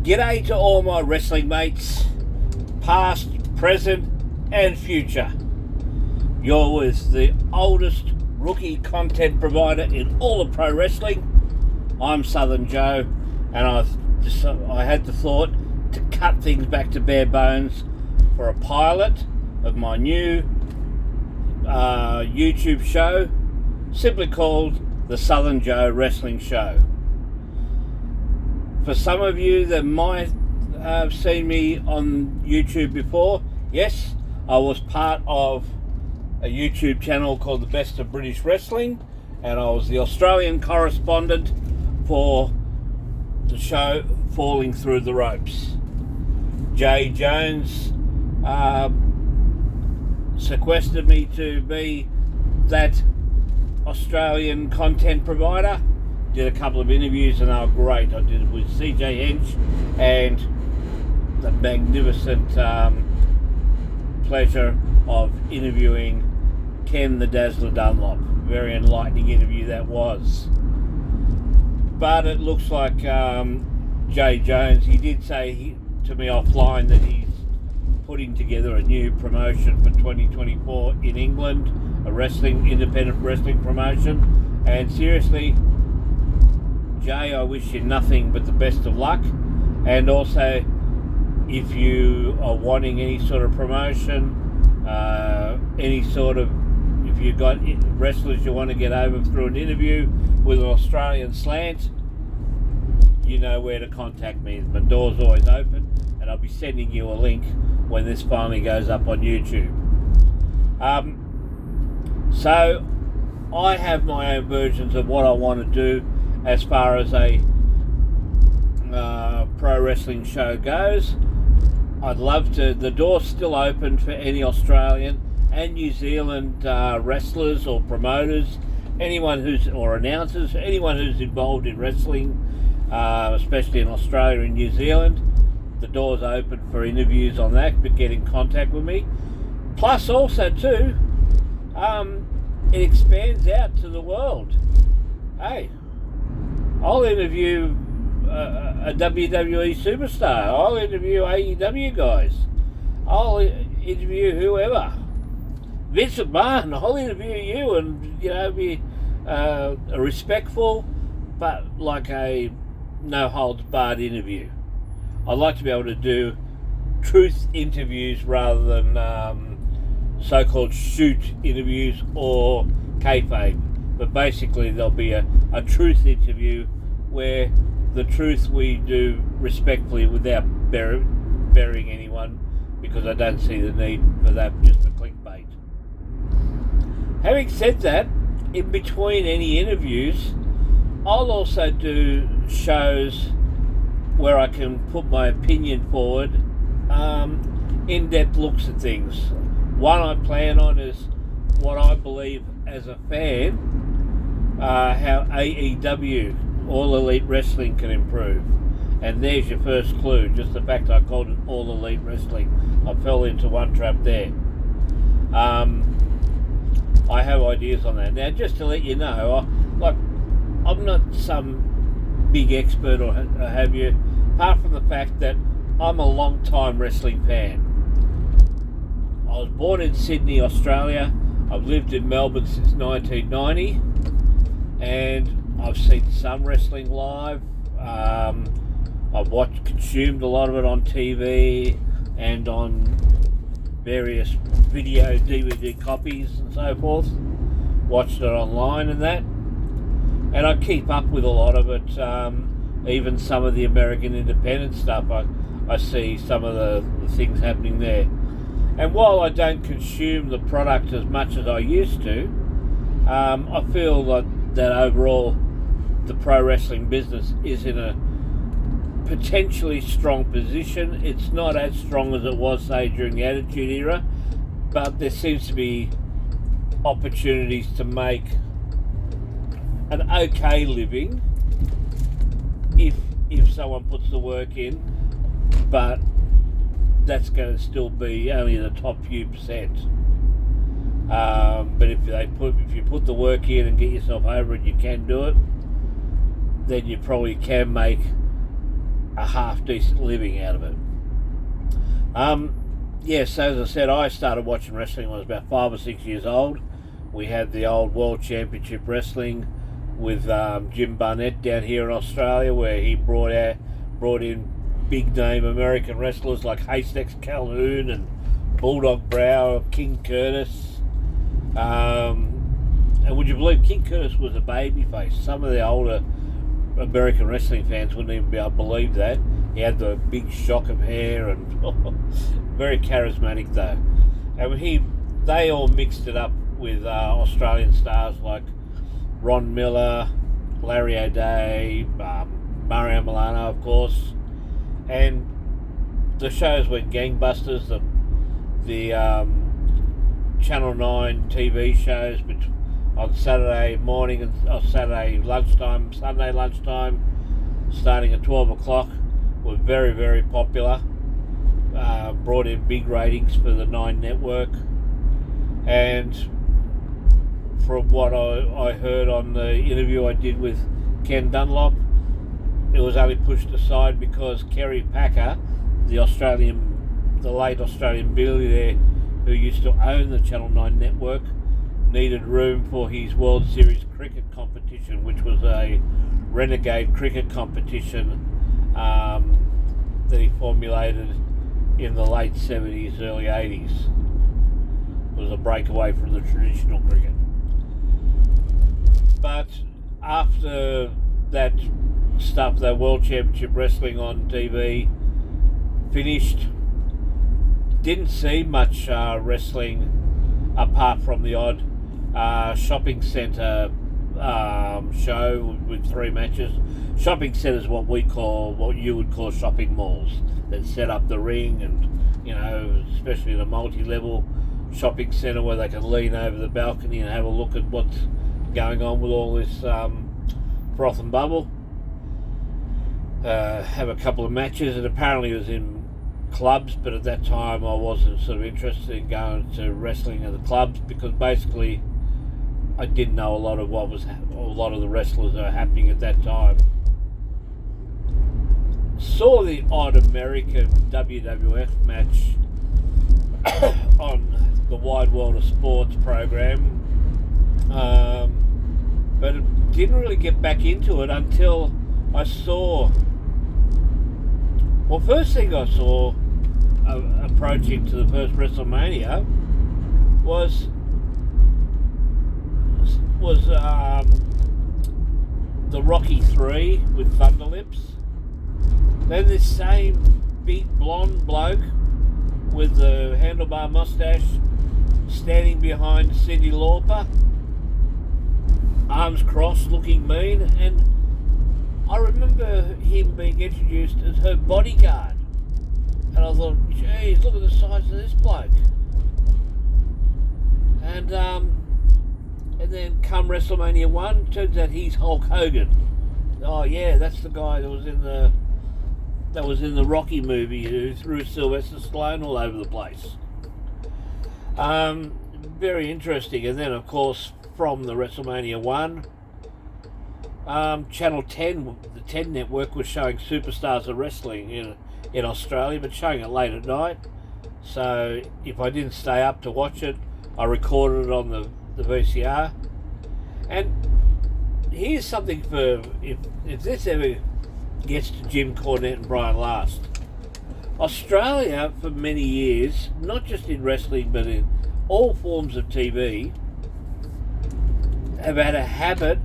G'day to all my wrestling mates, past, present and future. You're with the oldest rookie content provider in all of pro wrestling. I'm Southern Joe, and I had the thought to cut things back to bare bones for a pilot of my new YouTube show, simply called The Southern Joe Wrestling Show. For some of you that might have seen me on YouTube before, yes, I was part of a YouTube channel called The Best of British Wrestling, and I was the Australian correspondent for the show Falling Through the Ropes. Jay Jones sequestered me to be that Australian content provider. Did a couple of interviews and they were great. I did it with CJ Hench and the magnificent pleasure of interviewing Ken the Dazzler Dunlop. Very enlightening interview that was. But it looks like Jay Jones, he did say to me offline that he's putting together a new promotion for 2024 in England, a independent wrestling promotion. And seriously, Jay, I wish you nothing but the best of luck. And also, if you are wanting any sort of promotion, if you've got wrestlers you want to get over through an interview with an Australian slant, you know where to contact me. My door's always open, and I'll be sending you a link when this finally goes up on YouTube. So I have my own versions of what I want to do as far as a pro wrestling show goes. I'd love to, the door's still open for any Australian and New Zealand wrestlers or promoters, or announcers, anyone who's involved in wrestling, especially in Australia and New Zealand. The door's open for interviews on that, but get in contact with me. Plus also too, it expands out to the world. Hey, I'll interview a WWE superstar. I'll interview AEW guys. I'll interview whoever. Vince McMahon, I'll interview you, and be a respectful but like a no holds barred interview. I'd like to be able to do truth interviews rather than so-called shoot interviews or kayfabe. But basically there'll be a truth interview where the truth we do respectfully without burying anyone, because I don't see the need for that just for clickbait. Having said that, in between any interviews, I'll also do shows where I can put my opinion forward, in-depth looks at things. One I plan on is what I believe as a fan, how AEW, All Elite Wrestling, can improve. And there's your first clue, just the fact I called it All Elite Wrestling. I fell into one trap there. I have ideas on that. Now, just to let you know, I'm not some big expert or have you, apart from the fact that I'm a long-time wrestling fan. I was born in Sydney, Australia. I've lived in Melbourne since 1990, and I've seen some wrestling live. I've consumed a lot of it on TV and on various video DVD copies and so forth. Watched it online and that. And I keep up with a lot of it, even some of the American independent stuff. I see some of the things happening there. And while I don't consume the product as much as I used to, I feel that overall the pro wrestling business is in a potentially strong position. It's not as strong as it was, say, during the Attitude Era, but there seems to be opportunities to make an okay living if someone puts the work in, but that's going to still be only the top few percent. But if you put the work in and get yourself over it, you can do it. Then you probably can make a half decent living out of it. Yes, as I said, I started watching wrestling when I was about 5 or 6 years old. We had the old World Championship Wrestling with Jim Barnett down here in Australia, where he brought in big name American wrestlers like Haystacks Calhoun and Bulldog Brower, King Curtis. And would you believe King Curtis was a babyface? Some of the older American wrestling fans wouldn't even be able to believe that. He had the big shock of hair and very charismatic though. And they all mixed it up with Australian stars like Ron Miller, Larry O'Day, Mario Milano, of course. And the shows went gangbusters. The Channel 9 TV shows on Saturday morning and Saturday lunchtime, Sunday lunchtime, starting at 12 o'clock, were very, very popular. Brought in big ratings for the 9 network. And from what I heard on the interview I did with Ken Dunlop, it was only pushed aside because Kerry Packer, the late Australian billionaire who used to own the Channel 9 network, needed room for his World Series cricket competition, which was a renegade cricket competition that he formulated in the late 70s, early 80s. It was a breakaway from the traditional cricket. But after that stuff, the World Championship Wrestling on TV finished, didn't see much wrestling apart from the odd shopping centre show with 3 matches. Shopping centre is what you would call shopping malls that set up the ring, and especially in a multi-level shopping centre where they can lean over the balcony and have a look at what's going on with all this froth and bubble. Have a couple of matches, and apparently it was in clubs, but at that time I wasn't sort of interested in going to wrestling at the clubs because basically I didn't know a lot of the wrestlers that were happening at that time. Saw the odd American WWF match on the Wide World of Sports program, but didn't really get back into it until I saw. Well, first thing I saw approaching to the first WrestleMania was the Rocky 3 with Thunder Lips. Then this same big blonde bloke with the handlebar mustache standing behind Cyndi Lauper, arms crossed, looking mean, and I remember him being introduced as her bodyguard. And I thought, geez, look at the size of this bloke. And then come WrestleMania 1, turns out he's Hulk Hogan. Oh yeah, that's the guy that was in the Rocky movie who threw Sylvester Stallone all over the place. Very interesting. And then of course from the WrestleMania 1, Channel 10, the 10 network, was showing Superstars of Wrestling in Australia, but showing it late at night. So if I didn't stay up to watch it, I recorded it on the VCR. And here's something for, if this ever gets to Jim Cornette and Brian Last. Australia, for many years, not just in wrestling, but in all forms of TV, have had a habit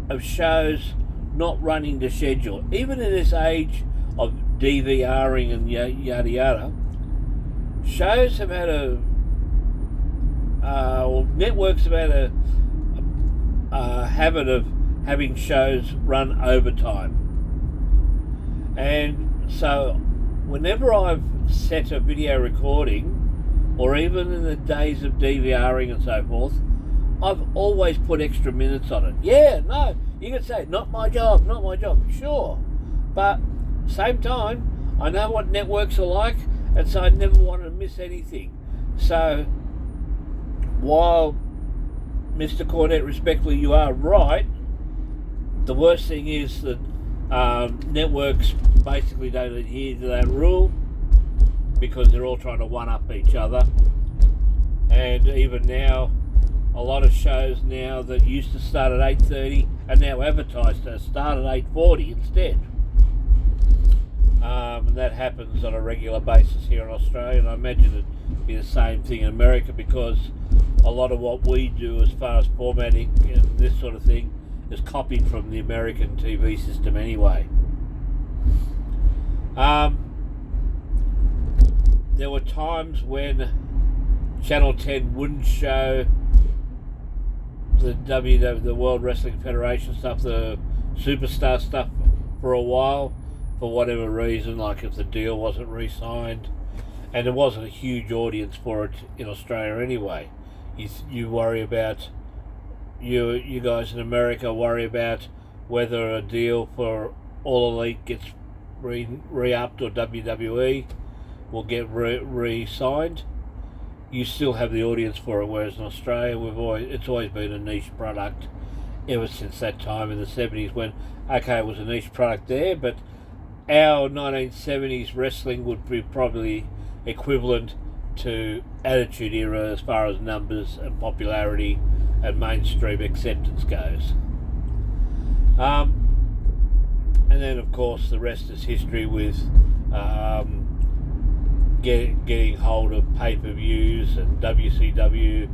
of shows not running to schedule. Even in this age of DVRing and yada yada, shows have had or networks have had a habit of having shows run overtime. And so whenever I've set a video recording, or even in the days of DVRing and so forth, I've always put extra minutes on it. Yeah, no, you can say, not my job, sure. But same time, I know what networks are like, and so I never wanted to miss anything. So while Mr. Cornette, respectfully, you are right, the worst thing is that Networks basically don't adhere to that rule because they're all trying to one-up each other. And even now, a lot of shows now that used to start at 8:30 are now advertised to start at 8:40 instead. And that happens on a regular basis here in Australia, and I imagine it'd be the same thing in America, because a lot of what we do as far as formatting and this sort of thing is copied from the American TV system anyway. There were times when Channel 10 wouldn't show the World Wrestling Federation stuff, the Superstar stuff, for a while, for whatever reason, like if the deal wasn't re-signed, and there wasn't a huge audience for it in Australia anyway. You worry about, you guys in America worry about whether a deal for All Elite gets re-upped or WWE will get re-signed. You still have the audience for it, whereas in Australia it's always been a niche product ever since that time in the 70s, when, okay, it was a niche product there, but our 1970s wrestling would be probably equivalent to Attitude Era as far as numbers and popularity and mainstream acceptance goes. And then of course the rest is history with getting hold of pay-per-views, and WCW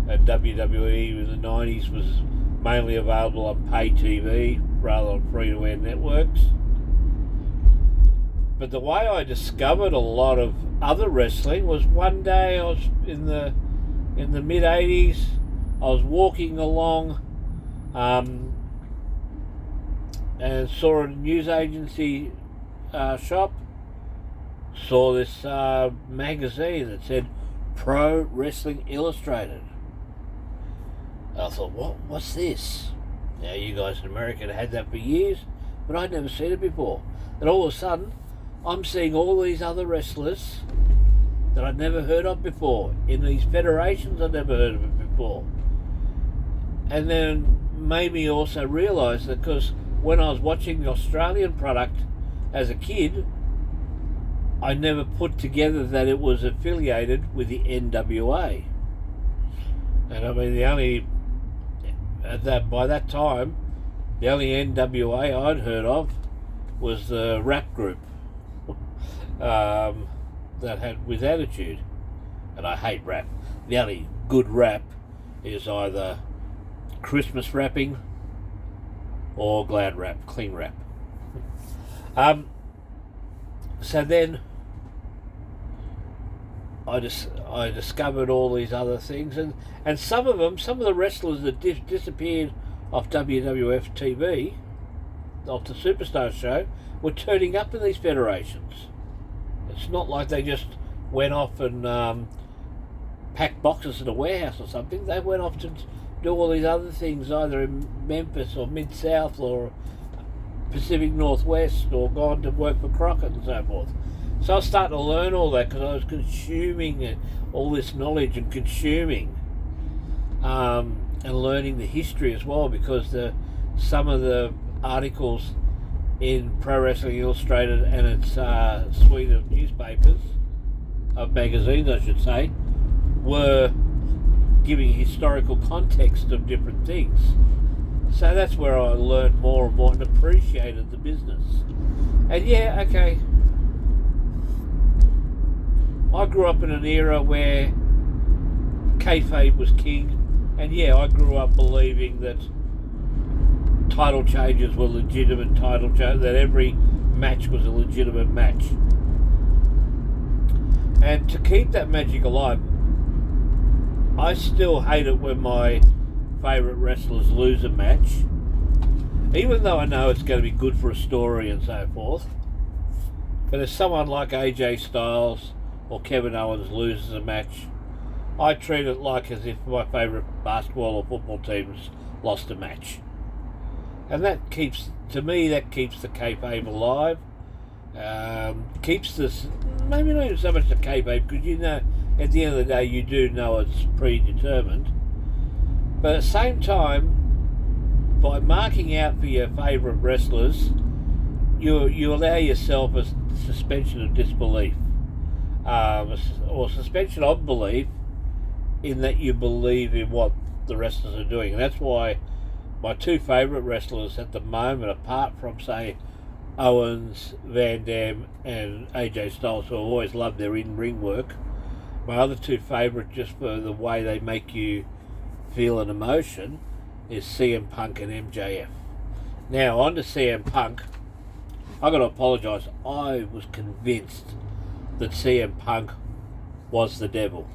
and WWE in the 90s was mainly available on pay TV rather than free-to-air networks. But the way I discovered a lot of other wrestling was one day I was in the mid-80s, I was walking along and saw a news agency shop, saw this magazine that said Pro Wrestling Illustrated. I thought, what's this? Now, you guys in America had that for years, but I'd never seen it before. And all of a sudden, I'm seeing all these other wrestlers that I'd never heard of before, in these federations I'd never heard of it before. And then made me also realise that, because when I was watching the Australian product as a kid, I never put together that it was affiliated with the NWA. And I mean, by that time, the only NWA I'd heard of was the rap group that had with Attitude. And I hate rap. The only good rap is either Christmas rapping or glad rap, clean rap. So then I discovered all these other things, and some of the wrestlers that disappeared off WWF TV, off the Superstar show, were turning up in these federations. It's not like they just went off and packed boxes in a warehouse or something. They went off to do all these other things, either in Memphis or Mid-South or Pacific Northwest, or gone to work for Crockett and so forth. So I was starting to learn all that, because I was consuming all this knowledge and consuming and learning the history as well, because some of the articles in Pro Wrestling Illustrated and its suite of newspapers, of magazines I should say, were giving historical context of different things. So that's where I learned more and more and appreciated the business. And yeah, okay, I grew up in an era where kayfabe was king, and yeah, I grew up believing that title changes were legitimate title changes, that every match was a legitimate match. And to keep that magic alive, I still hate it when my favourite wrestlers lose a match, even though I know it's going to be good for a story and so forth. But if someone like AJ Styles or Kevin Owens loses a match, I treat it like as if my favourite basketball or football team's lost a match. And that keeps the kayfabe alive. Keeps this, maybe not even so much the kayfabe, because you know, at the end of the day, you do know it's predetermined. But at the same time, by marking out for your favourite wrestlers you allow yourself a suspension of disbelief, or suspension of belief, in that you believe in what the wrestlers are doing. And that's why my two favourite wrestlers at the moment, apart from, say, Owens, Van Dam and AJ Styles, who I've always loved their in-ring work, my other two favourite, just for the way they make you feel an emotion, is CM Punk and MJF. Now, on to CM Punk. I've got to apologise. I was convinced that CM Punk was the devil.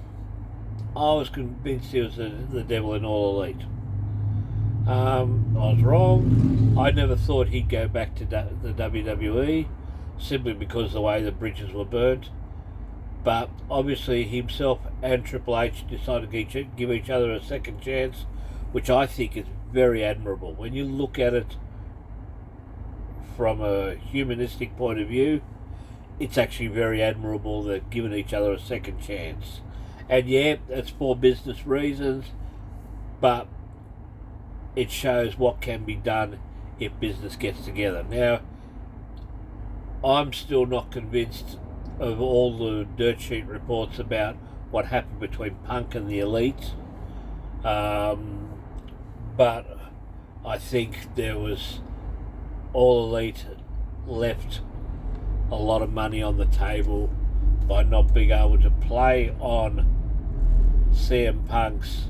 I was convinced he was the devil in All Elite. I was wrong. I never thought he'd go back to the WWE, simply because of the way the bridges were burnt. But obviously himself and Triple H decided to give each other a second chance, which I think is very admirable. When you look at it from a humanistic point of view, it's actually very admirable that giving each other a second chance. And yeah, it's for business reasons, but it shows what can be done if business gets together. Now, I'm still not convinced of all the dirt sheet reports about what happened between Punk and the Elite, but I think there was All Elite left a lot of money on the table by not being able to play on CM Punk's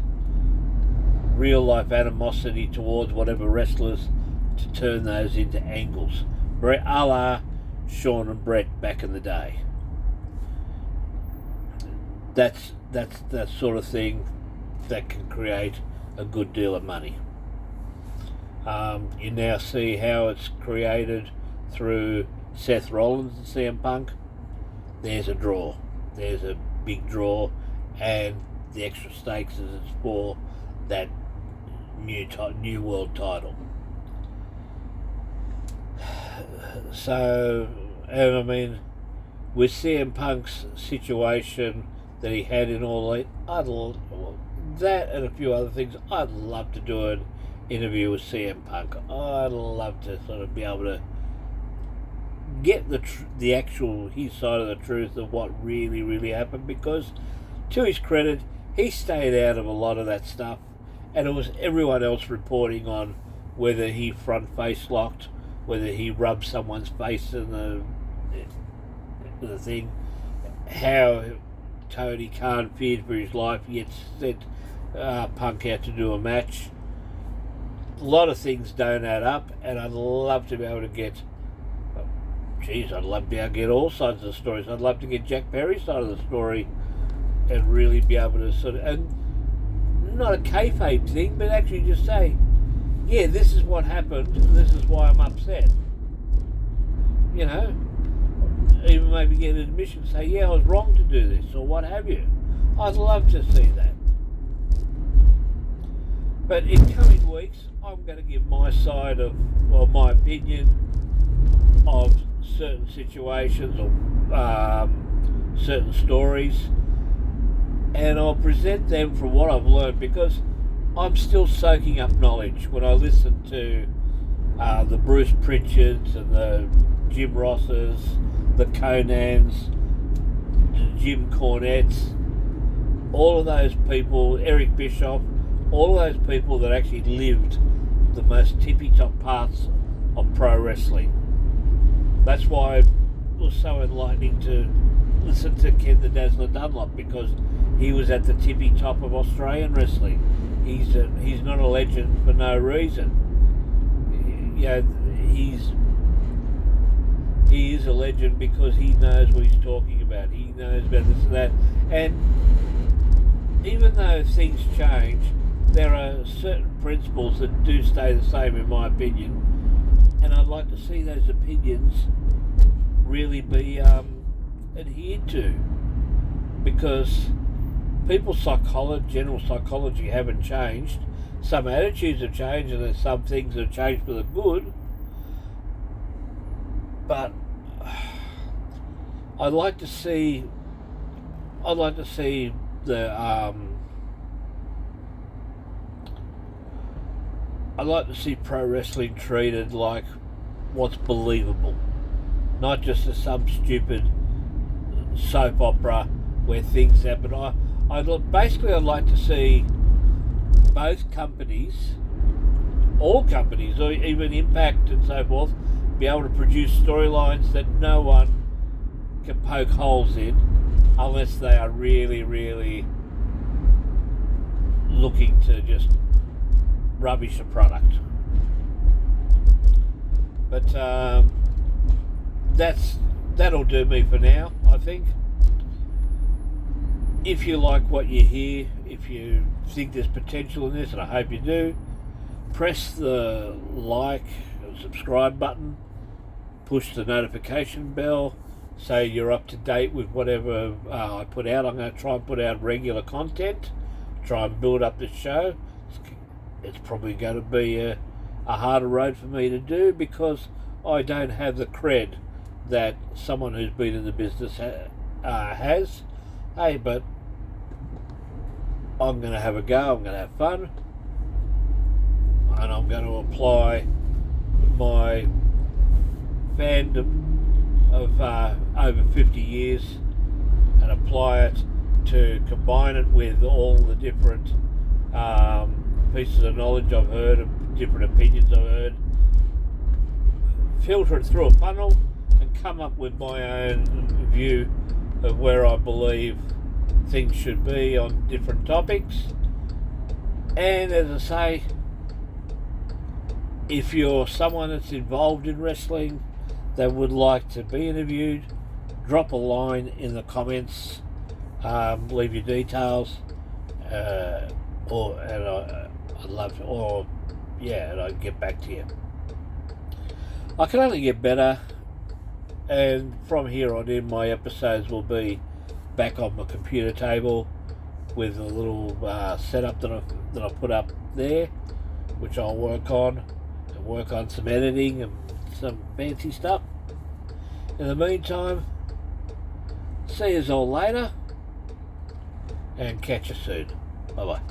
real life animosity towards whatever wrestlers, to turn those into angles, a la Shawn and Brett back in the day. That's that sort of thing that can create a good deal of money. You now see how it's created through Seth Rollins and CM Punk. There's a draw. There's a big draw, and the extra stakes is it's for that new world title. So, and I mean, with CM Punk's situation that he had in All Elite, that and a few other things, I'd love to do an interview with CM Punk. I'd love to sort of be able to get the actual his side of the truth of what really happened, because to his credit, he stayed out of a lot of that stuff, and it was everyone else reporting on whether he front face locked, whether he rubbed someone's face in the thing, how Tony Khan feared for his life, yet sent Punk out to do a match. A lot of things don't add up, and I'd love to be able to get, I'd love to be able to get all sides of the stories. I'd love to get Jack Perry's side of the story and really be able to sort of, and not a kayfabe thing, but actually just say, yeah, this is what happened, and this is why I'm upset. You know, even maybe get an admission, say, yeah, I was wrong to do this, or what have you. I'd love to see that. But in coming weeks, I'm going to give my side of, well, my opinion of certain situations or certain stories, and I'll present them from what I've learned, because I'm still soaking up knowledge. When I listen to the Bruce Pritchards and the Jim Rosses, the Conans, the Jim Cornettes, all of those people, Eric Bischoff, all of those people that actually lived the most tippy-top parts of pro wrestling. That's why it was so enlightening to listen to Ken the Dazzler Dunlop, because he was at the tippy top of Australian wrestling. He's not a legend for no reason. You know, he is a legend because he knows what he's talking about. He knows about this and that. And even though things change, there are certain principles that do stay the same, in my opinion. And I'd like to see those opinions really be adhered to, because people's general psychology haven't changed. Some attitudes have changed, and there's some things that have changed for the good. But I'd like to see the I'd like to see pro wrestling treated like what's believable. not just some stupid soap opera where things happen. I'd like to see both companies, all companies, or even Impact and so forth, be able to produce storylines that no one can poke holes in unless they are really, really looking to just rubbish the product. But that'll do me for now, I think. If you like what you hear, if you think there's potential in this, and I hope you do, press the like and subscribe button, push the notification bell so you're up to date with whatever I put out. I'm going to try and put out regular content, try and build up the show. It's probably going to be a harder road for me to do because I don't have the cred that someone who's been in the business has. Hey, but I'm going to have a go, I'm going to have fun, and I'm going to apply my fandom of over 50 years and apply it to combine it with all the different pieces of knowledge I've heard, and different opinions I've heard, filter it through a funnel and come up with my own view of where I believe things should be on different topics. And as I say, if you're someone that's involved in wrestling that would like to be interviewed, drop a line in the comments, leave your details, and I'd get back to you. I can only get better, and from here on in, my episodes will be back on my computer table with a little setup that I put up there, which I'll work on some editing and some fancy stuff. In the meantime, see you all later and catch you soon. Bye bye.